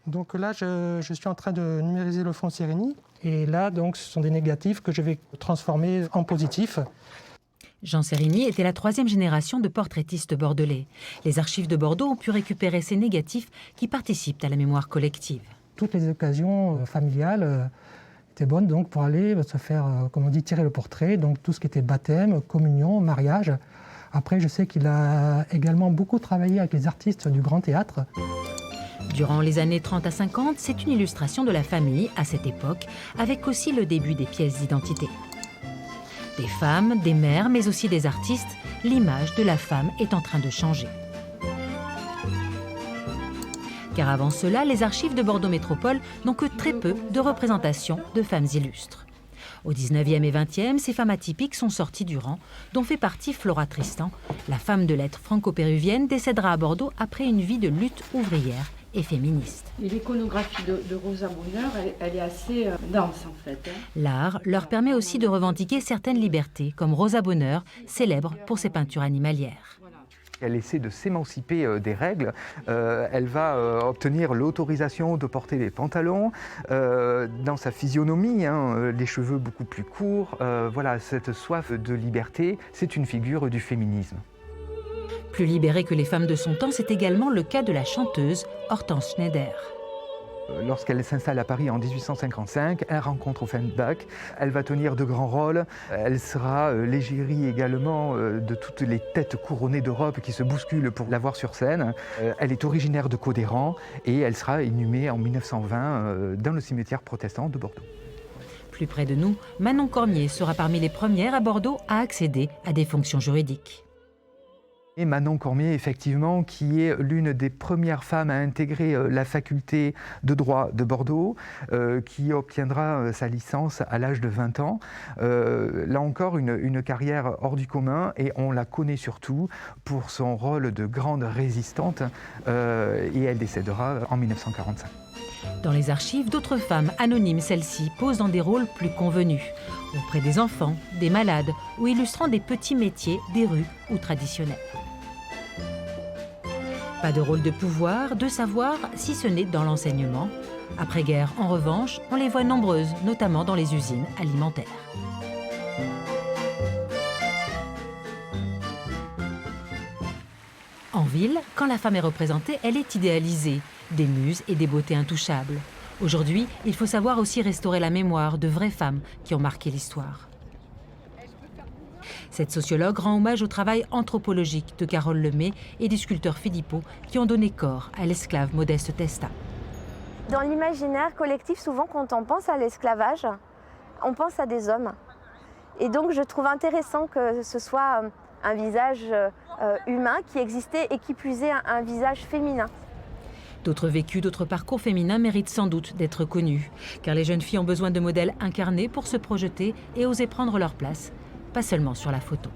Donc là, je suis en train de numériser le fond Sérénie. Et là, donc, ce sont des négatifs que je vais transformer en positifs. Jean Sérény était la 3e génération de portraitistes bordelais. Les archives de Bordeaux ont pu récupérer ces négatifs qui participent à la mémoire collective. Toutes les occasions familiales étaient bonnes donc, pour aller se faire, comme on dit, tirer le portrait. Donc tout ce qui était baptême, communion, mariage. Après, je sais qu'il a également beaucoup travaillé avec les artistes du Grand Théâtre. Durant les années 30 à 50, c'est une illustration de la famille à cette époque, avec aussi le début des pièces d'identité. Des femmes, des mères, mais aussi des artistes, l'image de la femme est en train de changer. Car avant cela, les archives de Bordeaux Métropole n'ont que très peu de représentations de femmes illustres. Au 19e et 20e, ces femmes atypiques sont sorties du rang, dont fait partie Flora Tristan. La femme de lettres franco-péruvienne décédera à Bordeaux après une vie de lutte ouvrière et féministe. Et l'iconographie de Rosa Bonheur, elle est assez dense en fait. L'art leur permet aussi de revendiquer certaines libertés, comme Rosa Bonheur, célèbre pour ses peintures animalières. Elle essaie de s'émanciper des règles. Elle va obtenir l'autorisation de porter des pantalons. Dans sa physionomie, les cheveux beaucoup plus courts. Voilà, cette soif de liberté, c'est une figure du féminisme. Plus libérée que les femmes de son temps, c'est également le cas de la chanteuse Hortense Schneider. Lorsqu'elle s'installe à Paris en 1855, elle rencontre Offenbach, elle va tenir de grands rôles, elle sera l'égérie également de toutes les têtes couronnées d'Europe qui se bousculent pour la voir sur scène. Elle est originaire de Cauderan et elle sera inhumée en 1920 dans le cimetière protestant de Bordeaux. Plus près de nous, Manon Cormier sera parmi les premières à Bordeaux à accéder à des fonctions juridiques. Et Manon Cormier, effectivement, qui est l'une des premières femmes à intégrer la faculté de droit de Bordeaux, qui obtiendra sa licence à l'âge de 20 ans. Là encore, une carrière hors du commun, et on la connaît surtout pour son rôle de grande résistante, et elle décédera en 1945. Dans les archives, d'autres femmes, anonymes celles-ci, posent dans des rôles plus convenus, auprès des enfants, des malades, ou illustrant des petits métiers des rues ou traditionnels. Pas de rôle de pouvoir, de savoir, si ce n'est dans l'enseignement. Après-guerre, en revanche, on les voit nombreuses, notamment dans les usines alimentaires. En ville, quand la femme est représentée, elle est idéalisée, des muses et des beautés intouchables. Aujourd'hui, il faut savoir aussi restaurer la mémoire de vraies femmes qui ont marqué l'histoire. Cette sociologue rend hommage au travail anthropologique de Carole Lemay et du sculpteur Philippot qui ont donné corps à l'esclave Modeste Testa. Dans l'imaginaire collectif, souvent quand on pense à l'esclavage, on pense à des hommes. Et donc je trouve intéressant que ce soit un visage humain qui existait et qui plus est un visage féminin. D'autres vécus, d'autres parcours féminins méritent sans doute d'être connus, car les jeunes filles ont besoin de modèles incarnés pour se projeter et oser prendre leur place, pas seulement sur la photo.